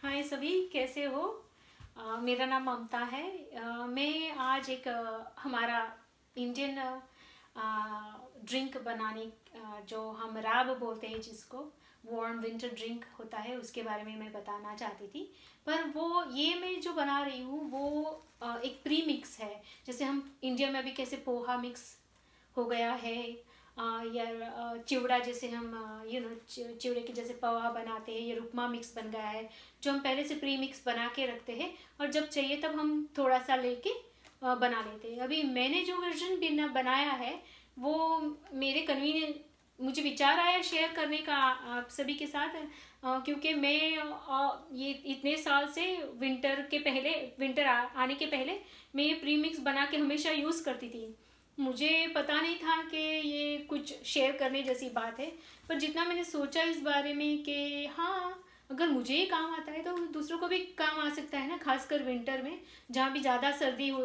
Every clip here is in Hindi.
हाय सभी, कैसे हो? मेरा नाम ममता है। मैं आज एक हमारा इंडियन ड्रिंक बनाने, जो हम राब बोलते हैं जिसको, वार्म विंटर ड्रिंक होता है, उसके बारे में मैं बताना चाहती थी। पर वो ये मैं जो बना रही हूँ वो एक प्री मिक्स है। जैसे हम इंडिया में अभी कैसे पोहा मिक्स हो गया है, या चिवड़ा जैसे हम चिवड़े के जैसे पोहा बनाते हैं, या उपमा मिक्स बन गया है जो हम पहले से प्री मिक्स बना के रखते हैं, और जब चाहिए तब हम थोड़ा सा लेके बना लेते हैं। अभी मैंने जो वर्जन बनाया है वो मेरे कन्वीनियंट, मुझे विचार आया शेयर करने का आप सभी के साथ। क्योंकि मैं ये इतने साल से विंटर आने के पहले मैं ये प्री मिक्स बना के हमेशा यूज़ करती थी। मुझे पता नहीं था कि ये कुछ शेयर करने जैसी बात है, पर जितना मैंने सोचा इस बारे में कि हाँ, अगर मुझे ये काम आता है तो दूसरों को भी काम आ सकता है ना, खासकर विंटर में जहाँ भी ज़्यादा सर्दी हो,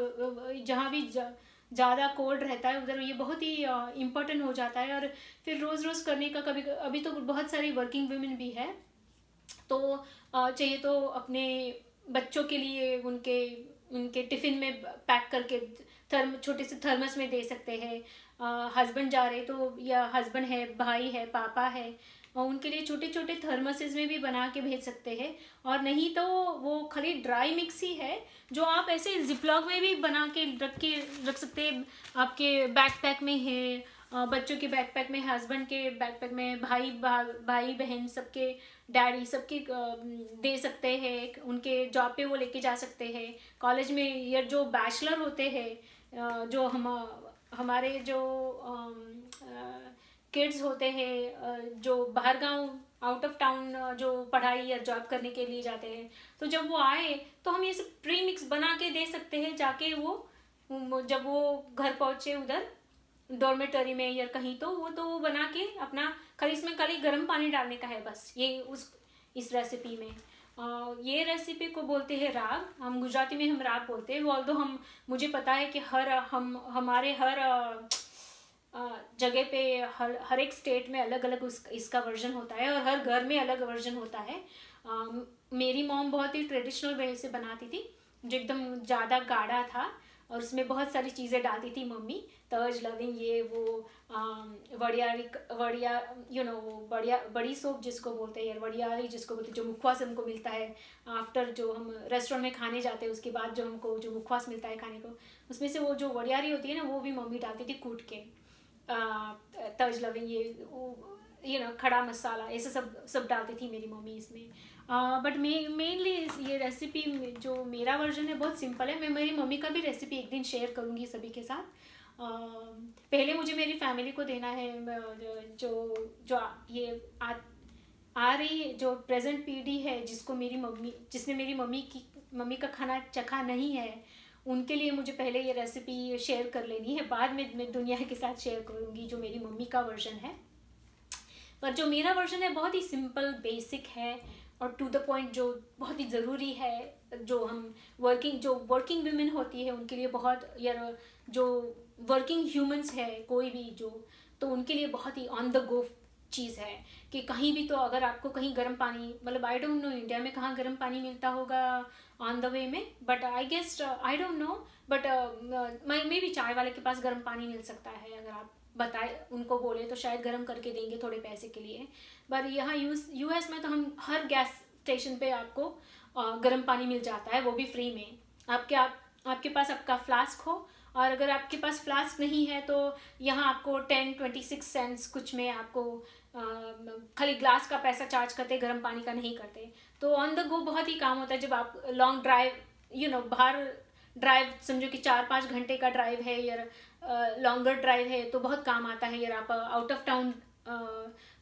जहाँ भी ज़्यादा कोल्ड रहता है उधर ये बहुत ही इम्पोर्टेंट हो जाता है। और फिर रोज़ रोज़ करने का कभी अभी तो बहुत सारी वर्किंग वुमेन भी है, तो चाहिए तो अपने बच्चों के लिए उनके उनके टिफ़िन में पैक करके छोटे से थर्मस में दे सकते हैं। हस्बैंड जा रहे तो, या हस्बैंड है, भाई है, पापा है, और उनके लिए छोटे छोटे थर्मसेस में भी बना के भेज सकते हैं। और नहीं तो वो खाली ड्राई मिक्स ही है जो आप ऐसे जिपलॉक में भी बना के रख सकते हैं। आपके बैकपैक में है, बच्चों के बैकपैक में, हस्बैंड के बैकपैक में, भाई बहन सबके, डैडी सबके दे सकते हैं। उनके जॉब पे वो लेके जा सकते हैं, कॉलेज में, या जो बैचलर होते हैं, जो हमारे जो किड्स होते हैं, जो बाहर गांव, आउट ऑफ टाउन, जो पढ़ाई या जॉब करने के लिए जाते हैं, तो जब वो आए तो हम ये सब प्री मिक्स बना के दे सकते हैं। जाके जब वो घर पहुंचे उधर डॉर्मेटरी में या कहीं, तो वो बना के अपना, खाली इसमें खाली गर्म पानी डालने का है बस, ये उस इस रेसिपी में। ये रेसिपी को बोलते हैं राग, हम गुजराती में हम राग बोलते हैं। वो ऑल्दो हम, मुझे पता है कि हमारे हर जगह पे, हर एक स्टेट में अलग अलग इसका वर्जन होता है, और हर घर में अलग वर्जन होता है। मेरी मॉम बहुत ही ट्रेडिशनल वे से बनाती थी, जो एकदम ज़्यादा गाढ़ा था, और उसमें बहुत सारी चीज़ें डालती थी मम्मी, तज लविंग, ये वो, वड़ियारी, वड़िया वो बड़ी सोप जिसको बोलते हैं, या वड़ियारी जिसको बोलते हैं, जो मुखवास हमको मिलता है आफ्टर, जो हम रेस्टोरेंट में खाने जाते हैं उसके बाद जो हमको जो मुखवास मिलता है खाने को, उसमें से वो जो वड़ियारी होती है ना, वो भी मम्मी डालती थी कूट के। तज लविंग, ये खड़ा मसाला, ऐसे सब सब डालती थी मेरी मम्मी इसमें। बट मेनली ये रेसिपी जो मेरा वर्जन है बहुत सिंपल है। मैं मेरी मम्मी का भी रेसिपी एक दिन शेयर करूँगी सभी के साथ। पहले मुझे मेरी फैमिली को देना है, जो जो ये आ रही जो प्रेजेंट पीढ़ी है, जिसने मेरी मम्मी का खाना चखा नहीं है, उनके लिए मुझे पहले ये रेसिपी शेयर कर लेनी है, बाद में मैं दुनिया के साथ शेयर करूँगी जो मेरी मम्मी का वर्जन है। पर जो मेरा वर्जन है बहुत ही सिंपल बेसिक है, और टू द पॉइंट, जो बहुत ही ज़रूरी है, जो हम वर्किंग वुमेन होती है उनके लिए बहुत, या जो वर्किंग ह्यूमंस है कोई भी, जो तो उनके लिए बहुत ही ऑन द गो चीज़ है। कि कहीं भी, तो अगर आपको कहीं गर्म पानी, मतलब आई डोंट नो इंडिया में कहाँ गर्म पानी मिलता होगा ऑन द वे में, but I guess, I don't know, but मे भी चाय वाले के पास गर्म पानी मिल सकता है, अगर आप बताए उनको बोले तो शायद गर्म करके देंगे थोड़े पैसे के लिए। पर यहाँ यूएस में तो हम हर गैस स्टेशन पे आपको गर्म पानी मिल जाता है, वो भी फ्री में। आपके पास आपका फ्लास्क हो, और अगर आपके पास फ्लास्क नहीं है तो यहाँ आपको 10-26 सेंट्स कुछ में आपको खाली ग्लास का पैसा चार्ज करते, गर्म पानी का नहीं करते। तो ऑन द गो बहुत ही काम होता है, जब आप लॉन्ग ड्राइव, बाहर ड्राइव, समझो कि 4-5 घंटे का ड्राइव है, या लॉन्गर ड्राइव है, तो बहुत काम आता है। या आप आउट ऑफ टाउन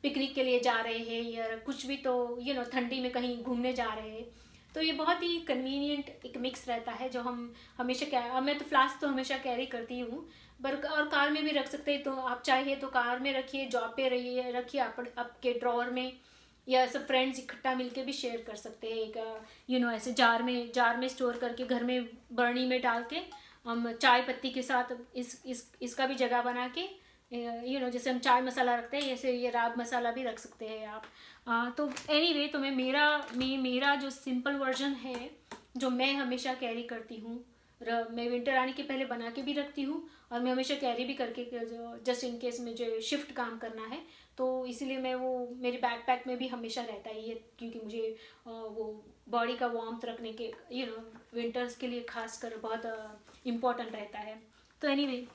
पिकनिक के लिए जा रहे हैं, या कुछ भी, तो ठंडी में कहीं घूमने जा रहे हैं, तो ये बहुत ही कन्वीनियंट एक मिक्स रहता है, जो हम हमेशा मैं तो फ्लास्क तो हमेशा कैरी करती हूँ, और कार में भी रख सकते हैं। तो आप चाहिए तो कार में रखिए, जॉब पे रखिए, आपके ड्रॉअर में, या सब फ्रेंड्स इकट्ठा मिलके भी शेयर कर सकते हैं। एक ऐसे जार में स्टोर करके, घर में बर्नी में डाल के, हम चाय पत्ती के साथ इसका भी जगह बना के जैसे हम चाय मसाला रखते हैं, ऐसे ये राब मसाला भी रख सकते हैं आप। तो एनीवे तो मेरा जो सिंपल वर्जन है जो मैं हमेशा कैरी करती हूँ, मैं विंटर आने के पहले बना के भी रखती हूँ और मैं हमेशा कैरी भी करके, जस्ट इन केस मुझे शिफ्ट काम करना है तो इसीलिए मैं वो मेरे बैकपैक में भी हमेशा रहता है ये, क्योंकि मुझे वो बॉडी का वार्मथ रखने के विंटर्स के लिए खासकर बहुत इम्पोर्टेंट रहता है। तो एनीवे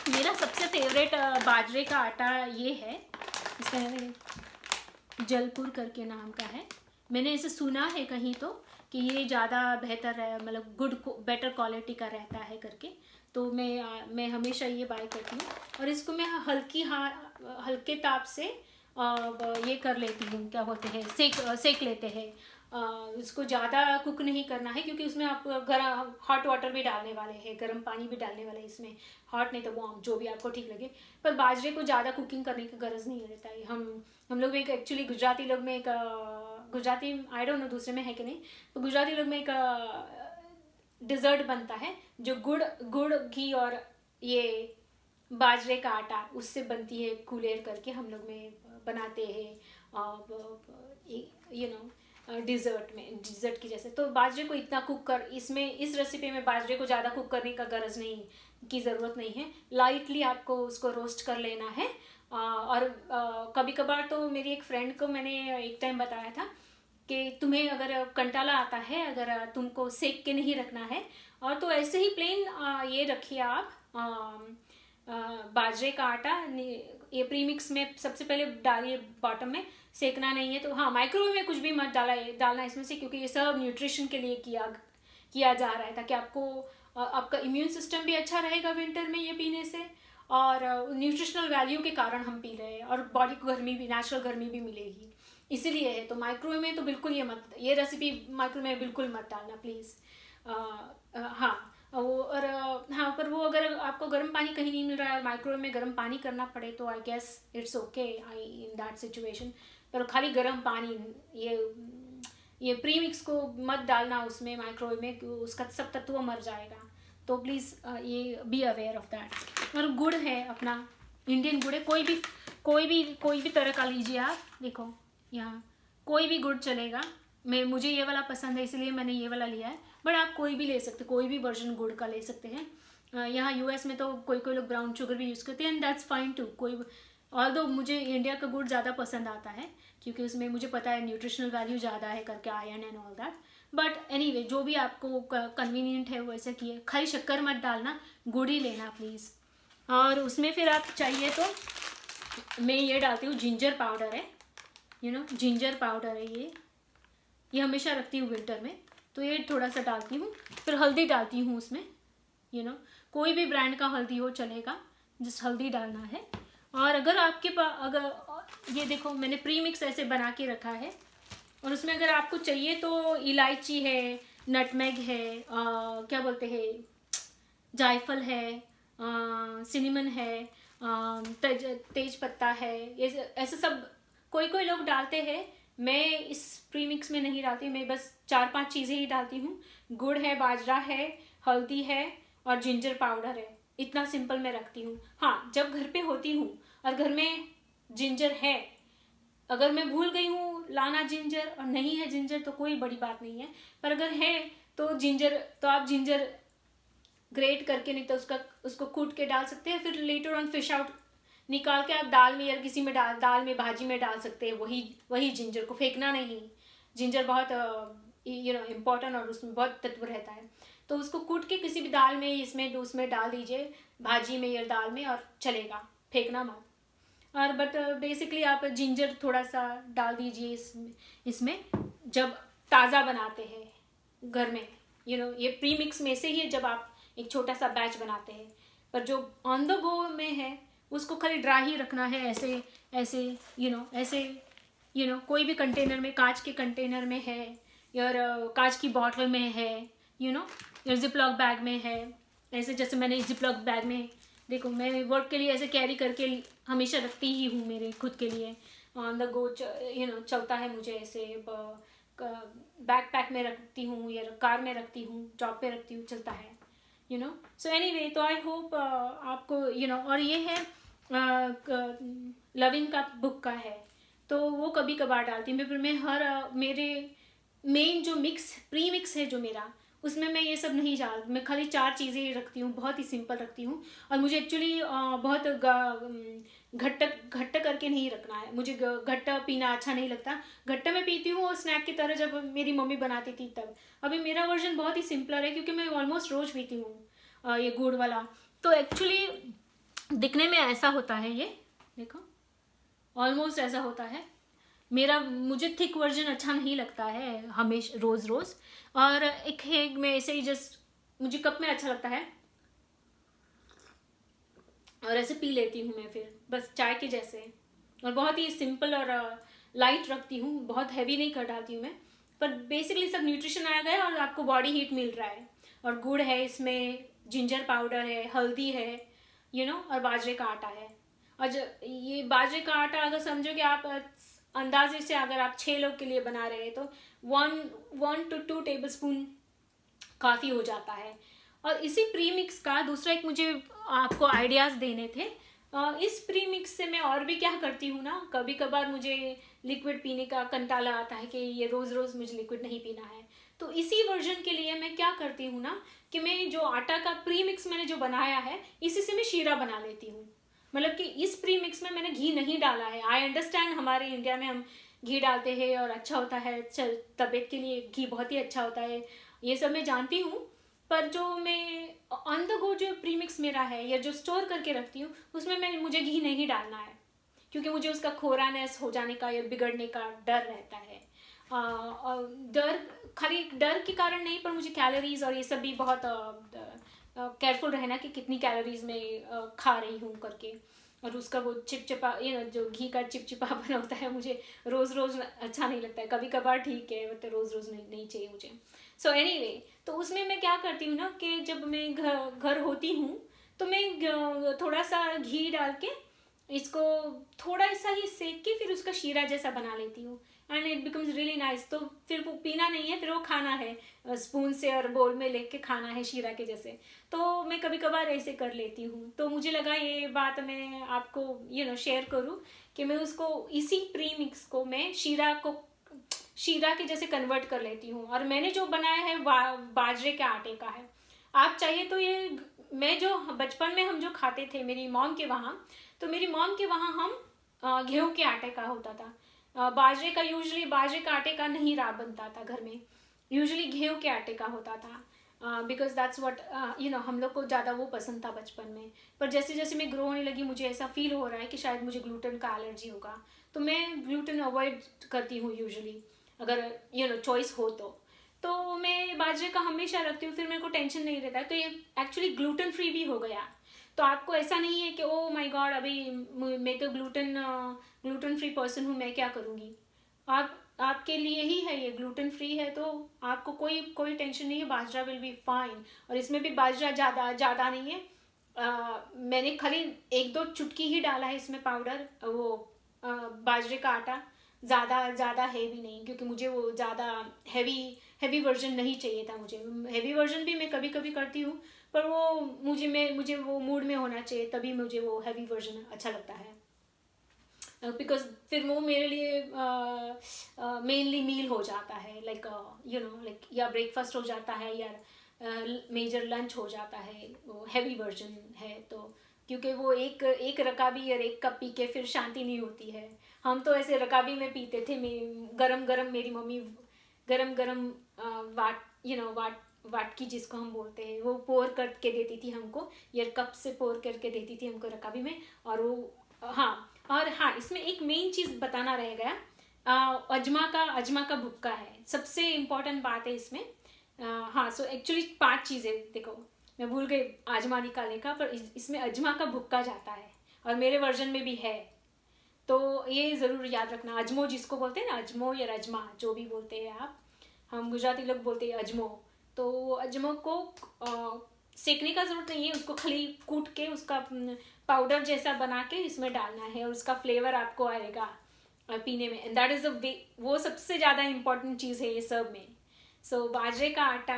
मेरा सबसे फेवरेट बाजरे का आटा ये है, इसका जलपुर करके नाम का है। मैंने इसे सुना है कहीं तो कि ये ज़्यादा बेहतर है, मतलब बेटर क्वालिटी का रहता है करके, तो मैं हमेशा ये बाय करती हूँ और इसको मैं हल्के ताप से ये कर लेती हूँ, क्या बोलते हैं, सेक लेते हैं। इसको ज़्यादा कुक नहीं करना है क्योंकि उसमें आप गर्म हॉट वाटर भी डालने वाले हैं, गर्म पानी भी डालने वाले हैं इसमें, हॉट नहीं तो वार्म जो भी आपको ठीक लगे। पर बाजरे को ज़्यादा कुकिंग करने की गरज नहीं रहता है। हम लोग एक एक्चुअली गुजराती लोग में एक गुजराती आई डोंट नो दूसरे में है कि नहीं, तो गुजराती लोग में एक डिज़र्ट बनता है जो गुड़ घी और ये बाजरे का आटा उससे बनती है, कुलेर करके हम लोग में बनाते हैं डिज़र्ट की जैसे। तो बाजरे को इतना कुक कर, इस रेसिपी में बाजरे को ज़्यादा कुक करने का गरज नहीं की ज़रूरत नहीं है, लाइटली आपको उसको रोस्ट कर लेना है। और कभी कभार तो मेरी एक फ्रेंड को मैंने एक टाइम बताया था कि तुम्हें अगर कंटाला आता है, अगर तुमको सेक के नहीं रखना है और तो ऐसे ही प्लेन ये रखिए आप बाजरे का आटा ये प्रीमिक्स में सबसे पहले डालिए बॉटम में, सेकना नहीं है तो हाँ माइक्रोवेव में कुछ भी मत डालना इसमें से, क्योंकि ये सब न्यूट्रिशन के लिए किया जा रहा है ताकि आपका इम्यून सिस्टम भी अच्छा रहेगा विंटर में ये पीने से, और न्यूट्रिशनल वैल्यू के कारण हम पी रहे हैं और बॉडी को गर्मी भी, नेचुरल गर्मी भी मिलेगी, इसीलिए है। तो माइक्रोवेव में तो बिल्कुल ये रेसिपी माइक्रोवेव में बिल्कुल मत डालना प्लीज़। हाँ और हाँ, पर वो अगर आपको गर्म पानी कहीं नहीं मिल रहा है और माइक्रोवेव में गर्म पानी करना पड़े तो I guess it's okay in that situation. पर खाली गर्म पानी ये प्रीमिक्स को मत डालना उसमें माइक्रोवेव में, उसका सब तत्व मर जाएगा। तो प्लीज़ ये बी अवेयर ऑफ दैट। और गुड़ है अपना, इंडियन गुड़ है, कोई भी तरह का लीजिए आप, देखो यहाँ कोई भी गुड़ चलेगा। मुझे ये वाला पसंद है इसलिए मैंने ये वाला लिया है, बट आप कोई भी ले सकते, कोई भी वर्जन गुड़ का ले सकते हैं। यहाँ यूएस में तो कोई लोग ब्राउन शुगर भी यूज़ करते हैं and that's fine too. Although मुझे इंडिया का गुड़ ज़्यादा पसंद आता है क्योंकि उसमें मुझे पता है न्यूट्रिशनल वैल्यू ज़्यादा है करके, iron and all that. But anyway जो भी आपको कन्वीनियंट है वैसे किए, खाली शक्कर मत डालना, गुड़ ही लेना प्लीज़। और उसमें फिर आप चाहिए तो मैं ये डालती हूँ, जिंजर पाउडर है, जिंजर पाउडर है ये हमेशा रखती हूँ विंटर में, तो ये थोड़ा सा डालती हूँ। फिर हल्दी डालती हूँ उसमें, कोई भी ब्रांड का हल्दी हो चलेगा, जिस हल्दी डालना है। और अगर आपके पास, अगर ये देखो मैंने प्री मिक्स ऐसे बना के रखा है और उसमें अगर आपको चाहिए तो इलायची है, नटमेग है, क्या बोलते हैं, जायफल है, सिनेमन है, तेज पत्ता है, ये ऐसे सब कोई लोग डालते हैं। मैं इस प्रीमिक्स में नहीं डालती, मैं बस 4-5 चीज़ें ही डालती हूँ। गुड़ है, बाजरा है, हल्दी है और जिंजर पाउडर है, इतना सिंपल मैं रखती हूँ। हाँ, जब घर पे होती हूँ और घर में जिंजर है, अगर मैं भूल गई हूँ लाना जिंजर और नहीं है जिंजर तो कोई बड़ी बात नहीं है, पर अगर है तो आप जिंजर ग्रेट करके, नहीं तो उसको कूट के डाल सकते हैं। फिर लेटर ऑन फिश आउट निकाल के आप दाल में या किसी में दाल में भाजी में डाल सकते हैं। वही जिंजर को फेंकना नहीं, जिंजर बहुत इम्पोर्टेंट और उसमें बहुत तत्व रहता है। तो उसको कूट के किसी भी दाल में उसमें डाल दीजिए, भाजी में या दाल में, और चलेगा, फेंकना मत। और बट बेसिकली आप जिंजर थोड़ा सा डाल दीजिए इसमें जब ताज़ा बनाते हैं घर में, ये प्री मिक्स में से ही है जब आप एक छोटा सा बैच बनाते हैं। पर जो ऑन द गो में है उसको खाली ड्राई ही रखना है, ऐसे कोई भी कंटेनर में, कांच के कंटेनर में है या कांच की बॉटल में है, या जिपलॉक बैग में है। ऐसे जैसे मैंने जिपलॉक बैग में, देखो मैं वर्क के लिए ऐसे कैरी करके हमेशा रखती ही हूँ, मेरे खुद के लिए ऑन द गो चलता है मुझे, ऐसे बैकपैक में रखती हूँ या कार में रखती हूँ, जॉब पे रखती हूँ, चलता है। सो एनीवे, तो आई होप आपको और ये है लविंग का बुक का है, तो वो कभी कभार डालती हूँ। फिर मैं मेरे मेन जो प्री मिक्स है जो मेरा, उसमें मैं ये सब नहीं डाल, मैं खाली 4 चीज़ें रखती हूँ, बहुत ही सिंपल रखती हूँ। और मुझे एक्चुअली बहुत घट्ट घट्ट करके नहीं रखना है, मुझे घट्ट पीना अच्छा नहीं लगता। घट्ट मैं पीती हूँ और स्नैक की तरह जब मेरी मम्मी बनाती थी तब। अभी मेरा वर्जन बहुत ही सिंपलर है, क्योंकि मैं ऑलमोस्ट रोज़ पीती हूँ ये गुड़ वाला। तो एक्चुअली दिखने में ऐसा होता है, ये देखो ऑलमोस्ट ऐसा होता है मेरा। मुझे थिक वर्जन अच्छा नहीं लगता है हमेशा रोज़ रोज़। और एक है मैं ऐसे ही जस्ट, मुझे कप में अच्छा लगता है और ऐसे पी लेती हूँ मैं, फिर बस चाय के जैसे। और बहुत ही सिंपल और लाइट रखती हूँ, बहुत हैवी नहीं कर डालती हूँ मैं। पर बेसिकली सब न्यूट्रिशन आ गया और आपको बॉडी हीट मिल रहा है। और गुड़ है इसमें, जिंजर पाउडर है, हल्दी है, और बाजरे का आटा है। और ये बाजरे का आटा अगर समझो कि आप अंदाजे से अगर आप 6 लोग के लिए बना रहे हैं तो 1 to 2 टेबल स्पून काफ़ी हो जाता है। और इसी प्री मिक्स का दूसरा एक मुझे आपको आइडियाज़ देने थे। इस प्री मिक्स से मैं और भी क्या करती हूँ ना, कभी कभार मुझे लिक्विड पीने का कंटाला आता है कि ये रोज़ रोज़ मुझे लिक्विड नहीं पीना है। तो इसी वर्जन के लिए मैं क्या करती हूँ ना, कि मैं जो आटा का प्री मिक्स मैंने जो बनाया है, इसी से मैं शीरा बना लेती हूँ। मतलब कि इस प्री मिक्स में मैंने घी नहीं डाला है। आई अंडरस्टैंड हमारे इंडिया में हम घी डालते हैं और अच्छा होता है, चल तबीयत के लिए घी बहुत ही अच्छा होता है, ये सब मैं जानती हूँ। पर जो मैं ऑन द गो जो प्रीमिक्स मेरा है या जो स्टोर करके रखती हूँ, उसमें मुझे घी नहीं डालना है, क्योंकि मुझे उसका खोरानेस हो जाने का या बिगड़ने का डर रहता है। और डर खाली डर के कारण नहीं, पर मुझे कैलोरीज और ये सब भी बहुत केयरफुल रहना कि कितनी कैलोरीज में खा रही हूँ करके। और उसका वो चिपचिपा जो घी का चिपचिपापन होता है, मुझे रोज़ रोज़ अच्छा नहीं लगता है। कभी कभार ठीक है, बट रोज़ रोज़ नहीं चाहिए मुझे। सो एनीवे, तो उसमें मैं क्या करती हूँ ना, कि जब मैं घर होती हूँ तो मैं थोड़ा सा घी डाल के इसको थोड़ा सा ही सेक के फिर उसका शीरा जैसा बना लेती हूँ, and it becomes really nice. तो फिर वो पीना नहीं है, फिर वो खाना है, स्पून से और बोल में लेके खाना है शीरा के जैसे। तो मैं कभी कभार ऐसे कर लेती हूँ। तो मुझे लगा ये बात मैं आपको शेयर करूँ, कि मैं उसको इसी प्री मिक्स को मैं शीरा के जैसे कन्वर्ट कर लेती हूँ। और मैंने जो बनाया है बाजरे के आटे का है। आप चाहिए तो ये, मैं जो बचपन में हम जो खाते थे मेरी मॉम के वहाँ, तो मेरी मॉम के वहाँ हम गेहूं के आटे का होता था। बाजरे का यूजुअली बाजरे का आटे का नहीं रहा बनता था घर में, यूजुअली गेहूं के आटे का होता था, बिकॉज दैट्स व्हाट हम लोग को ज़्यादा वो पसंद था बचपन में। पर जैसे जैसे मैं ग्रो होने लगी, मुझे ऐसा फील हो रहा है कि शायद मुझे ग्लूटेन का एलर्जी होगा, तो मैं ग्लूटेन अवॉइड करती हूँ यूजुअली, अगर चॉइस हो तो मैं बाजरे का हमेशा रखती हूँ, फिर मेरे को टेंशन नहीं रहता। तो ये एक्चुअली ग्लूटेन फ्री भी हो गया। तो आपको ऐसा नहीं है कि ओ माय गॉड अभी मैं तो ग्लूटेन फ्री पर्सन हूँ, मैं क्या करूँगी। आपके लिए ही है, ये ग्लूटेन फ्री है, तो आपको कोई टेंशन नहीं है, बाजरा विल बी फाइन। और इसमें भी बाजरा ज़्यादा नहीं है। मैंने खाली 1-2 चुटकी ही डाला है इसमें पाउडर, वो बाजरे का आटा। ज़्यादा हैवी नहीं, क्योंकि मुझे वो ज़्यादा हैवी वर्जन नहीं चाहिए था। मुझे हैवी वर्जन भी मैं कभी कभी करती हूँ, पर वो मुझे वो मूड में होना चाहिए, तभी मुझे वो हैवी वर्जन अच्छा लगता है। बिकॉज फिर वो मेरे लिए मेनली मील हो जाता है, लाइक या ब्रेकफास्ट हो जाता है या मेजर लंच हो जाता है, वो हैवी वर्जन है। तो क्योंकि वो एक रकाबी और एक कप पी के फिर शांति नहीं होती है। हम तो ऐसे रकाबी में पीते थे, गरम गरम मेरी मम्मी गरम गरम वाटकी जिसको हम बोलते हैं, वो पोर करके देती थी हमको, या कप से पोर करके देती थी हमको रकाबी में। और वो हाँ, इसमें एक मेन चीज़ बताना रह गया, अजमा का भुक्का है, सबसे इम्पोर्टेंट बात है इसमें। हाँ, सो एक्चुअली 5 चीज़ें, देखो मैं भूल गई अजमा निकालने का, पर इसमें अजमा का भुक्का जाता है और मेरे वर्जन में भी है। तो ये ज़रूर याद रखना, अजमो जिसको बोलते हैं ना, अजमो या रजमा जो भी बोलते हैं आप, हम गुजराती लोग बोलते हैं अजमो। तो अजमो को सेकने का ज़रूरत नहीं है, उसको खाली कूट के उसका पाउडर जैसा बना के इसमें डालना है, और उसका फ्लेवर आपको आएगा पीने में। And that is the way, वो सबसे ज़्यादा इम्पॉर्टेंट चीज़ है ये सब में। सो बाजरे का आटा,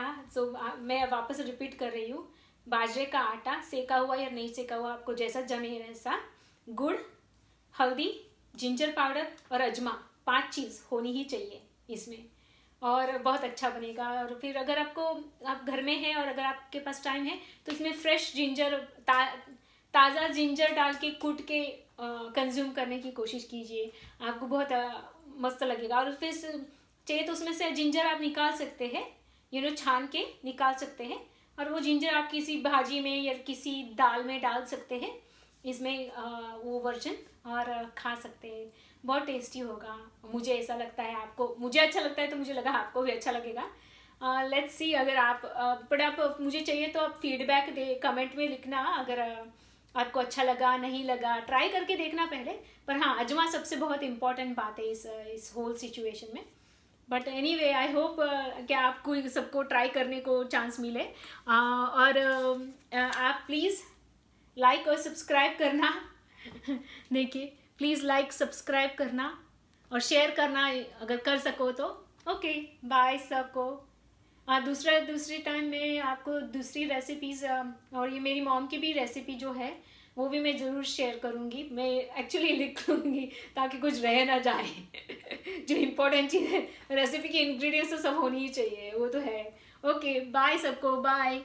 मैं वापस रिपीट कर रही हूँ, बाजरे का आटा सेका हुआ या नहीं सेका हुआ, आपको जैसा जमे वैसा, गुड़, हल्दी, जिंजर पाउडर और अजमा, 5 चीज़ होनी ही चाहिए इसमें, और बहुत अच्छा बनेगा। और फिर अगर आप घर में हैं और अगर आपके पास टाइम है तो इसमें फ्रेश जिंजर, ताज़ा जिंजर डाल के कूट के कंज्यूम करने की कोशिश कीजिए, आपको बहुत मस्त लगेगा। और फिर चाहिए तो उसमें से जिंजर आप निकाल सकते हैं, छान के निकाल सकते हैं, और वो जिंजर आप किसी भाजी में या किसी दाल में डाल सकते हैं इसमें, वो वर्जन, और खा सकते हैं। बहुत टेस्टी होगा, मुझे ऐसा लगता है। मुझे अच्छा लगता है तो मुझे लगा आपको भी अच्छा लगेगा। लेट्स सी, अगर आप मुझे चाहिए तो आप फीडबैक कमेंट में लिखना, अगर आपको अच्छा लगा नहीं लगा, ट्राई करके देखना पहले। पर हाँ, अजमा सबसे बहुत इम्पॉर्टेंट बात है इस होल सिचुएशन में। बट एनीवे, आई होप कि आपको सबको ट्राई करने को चांस मिले। और आप प्लीज़ लाइक और सब्सक्राइब करना देखिए, प्लीज़ लाइक सब्सक्राइब करना और शेयर करना अगर कर सको तो। ओके, बाय सबको। दूसरी टाइम में आपको दूसरी रेसिपीज़, और ये मेरी मॉम की भी रेसिपी जो है वो भी मैं ज़रूर शेयर करूँगी। मैं एक्चुअली लिख लूँगी ताकि कुछ रह ना जाए जो इम्पोर्टेंट चीज़ है, रेसिपी के इंग्रेडिएंट्स तो सब होनी ही चाहिए, वो तो है। ओके, बाय सबको, बाय।